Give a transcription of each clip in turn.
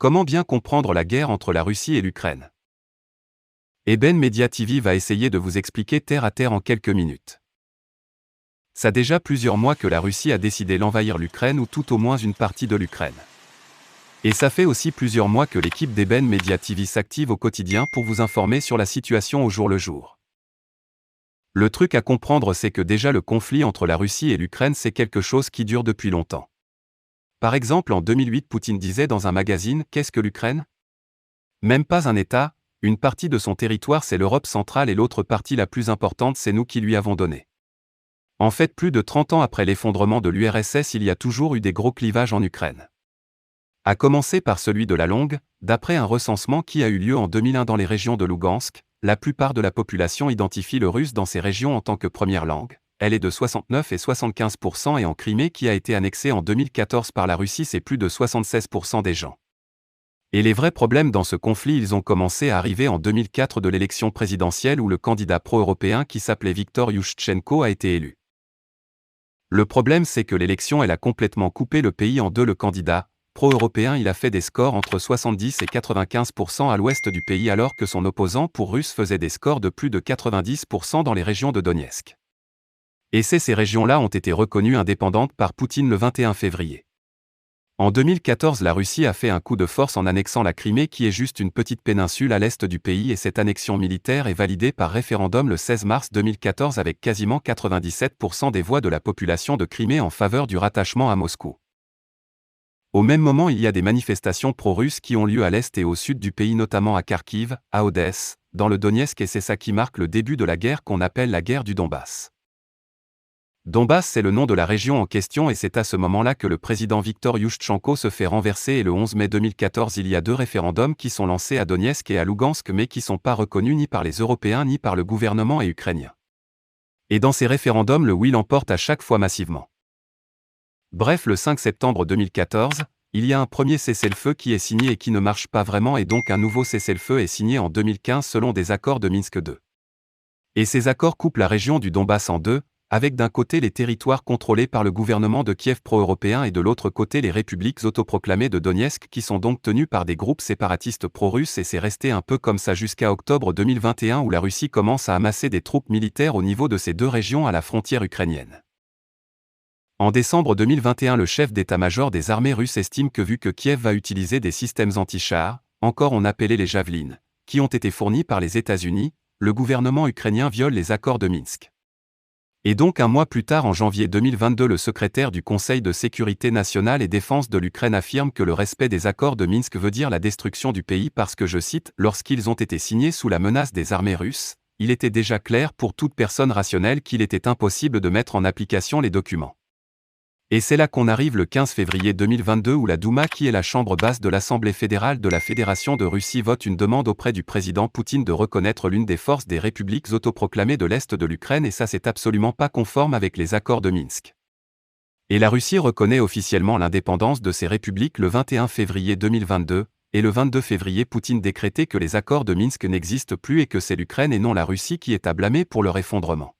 Comment bien comprendre la guerre entre la Russie et l'Ukraine? Eben Media TV va essayer de vous expliquer terre à terre en quelques minutes. Ça déjà plusieurs mois que la Russie a décidé d'envahir l'Ukraine ou tout au moins une partie de l'Ukraine. Et ça fait aussi plusieurs mois que l'équipe d'Eben Media TV s'active au quotidien pour vous informer sur la situation au jour le jour. Le truc à comprendre, c'est que déjà le conflit entre la Russie et l'Ukraine, c'est quelque chose qui dure depuis longtemps. Par exemple, en 2008, Poutine disait dans un magazine « Qu'est-ce que l'Ukraine ? Même pas un État, une partie de son territoire c'est l'Europe centrale et l'autre partie la plus importante c'est nous qui lui avons donné. » En fait, plus de 30 ans après l'effondrement de l'URSS, il y a toujours eu des gros clivages en Ukraine. À commencer par celui de la Longue, d'après un recensement qui a eu lieu en 2001 dans les régions de Lougansk, la plupart de la population identifie le russe dans ces régions en tant que première langue. Elle est de 69 et 75% et en Crimée qui a été annexée en 2014 par la Russie, c'est plus de 76% des gens. Et les vrais problèmes dans ce conflit, ils ont commencé à arriver en 2004 de l'élection présidentielle où le candidat pro-européen qui s'appelait Viktor Yushchenko a été élu. Le problème, c'est que l'élection, elle a complètement coupé le pays en deux. Le candidat pro-européen, il a fait des scores entre 70 et 95% à l'ouest du pays alors que son opposant pour russe faisait des scores de plus de 90% dans les régions de Donetsk. Et ces régions-là ont été reconnues indépendantes par Poutine le 21 février. En 2014, la Russie a fait un coup de force en annexant la Crimée qui est juste une petite péninsule à l'est du pays et cette annexion militaire est validée par référendum le 16 mars 2014 avec quasiment 97% des voix de la population de Crimée en faveur du rattachement à Moscou. Au même moment, il y a des manifestations pro-russes qui ont lieu à l'est et au sud du pays, notamment à Kharkiv, à Odesse, dans le Donetsk, et c'est ça qui marque le début de la guerre qu'on appelle la guerre du Donbass. Donbass, c'est le nom de la région en question et c'est à ce moment-là que le président Viktor Yushchenko se fait renverser et le 11 mai 2014, il y a deux référendums qui sont lancés à Donetsk et à Lougansk mais qui ne sont pas reconnus ni par les Européens ni par le gouvernement ukrainien. Et dans ces référendums, le oui l'emporte à chaque fois massivement. Bref, le 5 septembre 2014, il y a un premier cessez-le-feu qui est signé et qui ne marche pas vraiment et donc un nouveau cessez-le-feu est signé en 2015 selon des accords de Minsk II. Et ces accords coupent la région du Donbass en deux, avec d'un côté les territoires contrôlés par le gouvernement de Kiev pro-européen et de l'autre côté les républiques autoproclamées de Donetsk qui sont donc tenues par des groupes séparatistes pro-russes et c'est resté un peu comme ça jusqu'à octobre 2021 où la Russie commence à amasser des troupes militaires au niveau de ces deux régions à la frontière ukrainienne. En décembre 2021, le chef d'état-major des armées russes estime que vu que Kiev va utiliser des systèmes anti-chars, encore on appelait les Javelin, qui ont été fournis par les États-Unis, le gouvernement ukrainien viole les accords de Minsk. Et donc un mois plus tard, en janvier 2022, le secrétaire du Conseil de sécurité nationale et défense de l'Ukraine affirme que le respect des accords de Minsk veut dire la destruction du pays parce que, je cite, « Lorsqu'ils ont été signés sous la menace des armées russes, il était déjà clair pour toute personne rationnelle qu'il était impossible de mettre en application les documents. » Et c'est là qu'on arrive le 15 février 2022 où la Douma, qui est la chambre basse de l'Assemblée fédérale de la Fédération de Russie, vote une demande auprès du président Poutine de reconnaître l'une des forces des républiques autoproclamées de l'Est de l'Ukraine et ça c'est absolument pas conforme avec les accords de Minsk. Et la Russie reconnaît officiellement l'indépendance de ces républiques le 21 février 2022, et le 22 février Poutine décrétait que les accords de Minsk n'existent plus et que c'est l'Ukraine et non la Russie qui est à blâmer pour leur effondrement.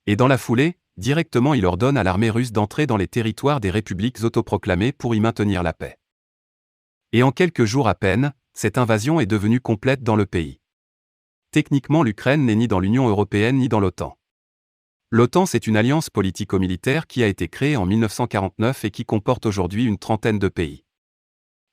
Et dans la foulée, directement il ordonne à l'armée russe d'entrer dans les territoires des républiques autoproclamées pour y maintenir la paix. Et en quelques jours à peine, cette invasion est devenue complète dans le pays. Techniquement, l'Ukraine n'est ni dans l'Union européenne ni dans l'OTAN. L'OTAN, c'est une alliance politico-militaire qui a été créée en 1949 et qui comporte aujourd'hui une trentaine de pays.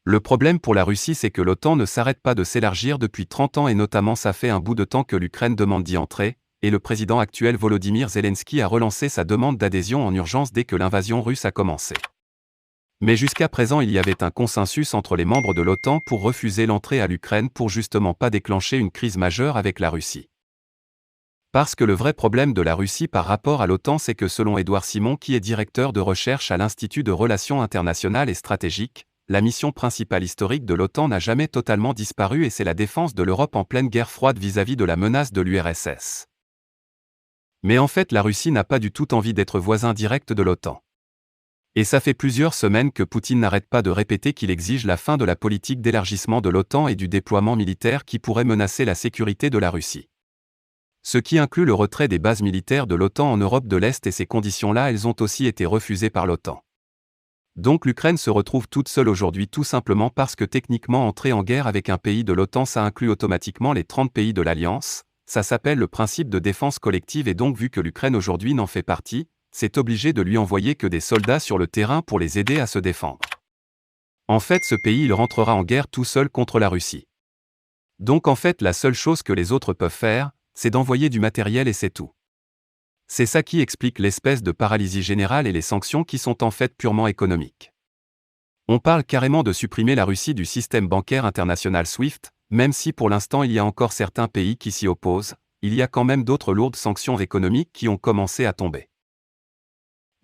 Le problème pour la Russie, c'est que l'OTAN ne s'arrête pas de s'élargir depuis 30 ans et notamment ça fait un bout de temps que l'Ukraine demande d'y entrer, et le président actuel Volodymyr Zelensky a relancé sa demande d'adhésion en urgence dès que l'invasion russe a commencé. Mais jusqu'à présent, il y avait un consensus entre les membres de l'OTAN pour refuser l'entrée à l'Ukraine pour justement pas déclencher une crise majeure avec la Russie. Parce que le vrai problème de la Russie par rapport à l'OTAN, c'est que selon Édouard Simon, qui est directeur de recherche à l'Institut de Relations internationales et stratégiques, la mission principale historique de l'OTAN n'a jamais totalement disparu et c'est la défense de l'Europe en pleine guerre froide vis-à-vis de la menace de l'URSS. Mais en fait, la Russie n'a pas du tout envie d'être voisin direct de l'OTAN. Et ça fait plusieurs semaines que Poutine n'arrête pas de répéter qu'il exige la fin de la politique d'élargissement de l'OTAN et du déploiement militaire qui pourrait menacer la sécurité de la Russie. Ce qui inclut le retrait des bases militaires de l'OTAN en Europe de l'Est et ces conditions-là, elles ont aussi été refusées par l'OTAN. Donc l'Ukraine se retrouve toute seule aujourd'hui tout simplement parce que techniquement entrer en guerre avec un pays de l'OTAN ça inclut automatiquement les 30 pays de l'Alliance, ça s'appelle le principe de défense collective et donc vu que l'Ukraine aujourd'hui n'en fait partie, c'est obligé de lui envoyer que des soldats sur le terrain pour les aider à se défendre. En fait ce pays il rentrera en guerre tout seul contre la Russie. Donc en fait la seule chose que les autres peuvent faire, c'est d'envoyer du matériel et c'est tout. C'est ça qui explique l'espèce de paralysie générale et les sanctions qui sont en fait purement économiques. On parle carrément de supprimer la Russie du système bancaire international SWIFT, même si pour l'instant il y a encore certains pays qui s'y opposent, il y a quand même d'autres lourdes sanctions économiques qui ont commencé à tomber.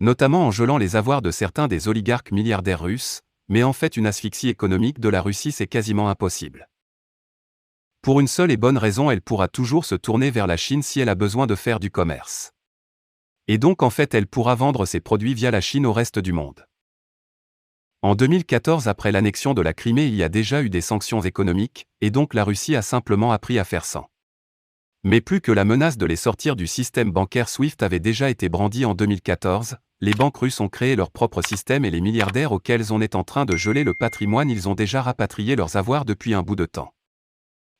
Notamment en gelant les avoirs de certains des oligarques milliardaires russes, mais en fait une asphyxie économique de la Russie c'est quasiment impossible. Pour une seule et bonne raison elle pourra toujours se tourner vers la Chine si elle a besoin de faire du commerce. Et donc en fait elle pourra vendre ses produits via la Chine au reste du monde. En 2014 après l'annexion de la Crimée il y a déjà eu des sanctions économiques, et donc la Russie a simplement appris à faire sans. Mais plus que la menace de les sortir du système bancaire SWIFT avait déjà été brandie en 2014, les banques russes ont créé leur propre système et les milliardaires auxquels on est en train de geler le patrimoine ils ont déjà rapatrié leurs avoirs depuis un bout de temps.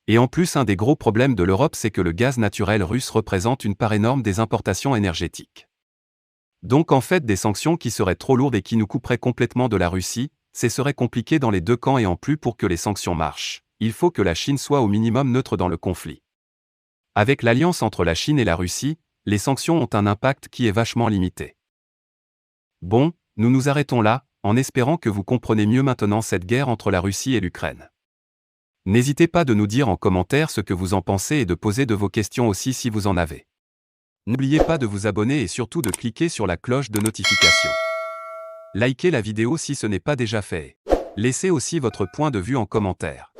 Et en plus un des gros problèmes de l'Europe c'est que le gaz naturel russe représente une part énorme des importations énergétiques. Donc en fait des sanctions qui seraient trop lourdes et qui nous couperaient complètement de la Russie, ce serait compliqué dans les deux camps et en plus pour que les sanctions marchent, il faut que la Chine soit au minimum neutre dans le conflit. Avec l'alliance entre la Chine et la Russie, les sanctions ont un impact qui est vachement limité. Bon, nous nous arrêtons là, en espérant que vous comprenez mieux maintenant cette guerre entre la Russie et l'Ukraine. N'hésitez pas de nous dire en commentaire ce que vous en pensez et de poser de vos questions aussi si vous en avez. N'oubliez pas de vous abonner et surtout de cliquer sur la cloche de notification. Likez la vidéo si ce n'est pas déjà fait. Laissez aussi votre point de vue en commentaire.